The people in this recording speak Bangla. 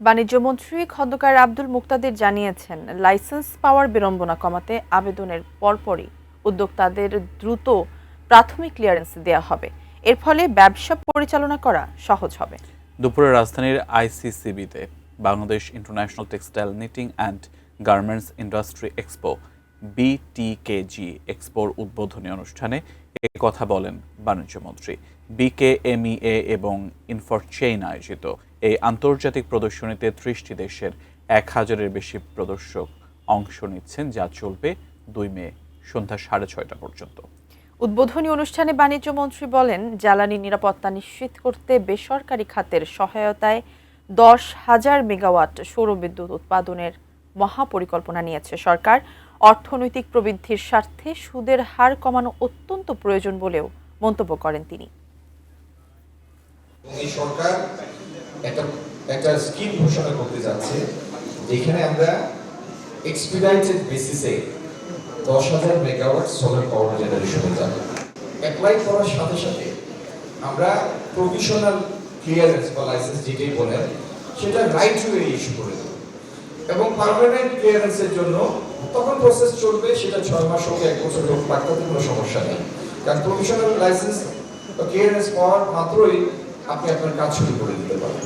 বাণিজ্যমন্ত্রী খন্দকার আব্দুল মুক্তাদির জানিয়েছেন, লাইসেন্স পাওয়ার বিড়ম্বনা কমাতে আবেদনের পরপরই উদ্যোক্তাদের দ্রুত প্রাথমিক ক্লিয়ারেন্স দেওয়া হবে। এর ফলে ব্যবসা পরিচালনা করা সহজ হবে। দুপুরে রাজধানীর আইসিসিবিতে Bangladesh international textile knitting and garments industry expo BTKG এক্সপোর উদ্বোধনী অনুষ্ঠানে এ কথা বলেন বাণিজ্যমন্ত্রী। বিকেএমইএ এবং ইনফরচেইন আয়োজিত এই আন্তর্জাতিক প্রদর্শনীতে ৩০টি দেশের ১,০০০-এর বেশি প্রদর্শক অংশ নিচ্ছেন, যা চলবে ২ মে সন্ধ্যা ৬:৩০ পর্যন্ত। উদ্বোধনী অনুষ্ঠানে বাণিজ্যমন্ত্রী বলেন, জ্বালানি নিরাপত্তা নিশ্চিত করতে বেসরকারি খাতের সহায়তায় ১০,০০০ মেগাওয়াট সৌরবিদ্যুৎ উৎপাদনের মহাপরিকল্পনা নিয়েছে সরকার। অর্থনৈতিক প্রবৃদ্ধির স্বার্থে সুদের হার কমানো অত্যন্ত প্রয়োজন বলেও মন্তব্য করেন তিনি। এই সরকার একটা স্কিম ঘোষণা করতে যাচ্ছে, যেখানে আমরা এক্সপিডাইটেড বেসিসে ১০,০০০ মেগাওয়াট সোলার পাওয়ার জেনারেশনে যাব। অ্যাপ্লাই করার সাথে সাথে আমরা প্রভিশনাল ক্লিয়ারেন্স বা লাইসেন্স যেটাই বলেন, সেটা রাইট ওয়ে ইস্যু করে দেব এবং পার্মানেন্ট ক্লিয়ারেন্সের জন্য তখন প্রসেস চলবে, সেটা ৬ মাস হোক ১ বছর হোক, তাতে কোনো সমস্যা নেই। কারণ প্রভিশনাল লাইসেন্স বা ক্লিয়ারেন্স পাওয়ার মাত্রই আপনি আপনার কাজ শুরু করে দিতে পারেন।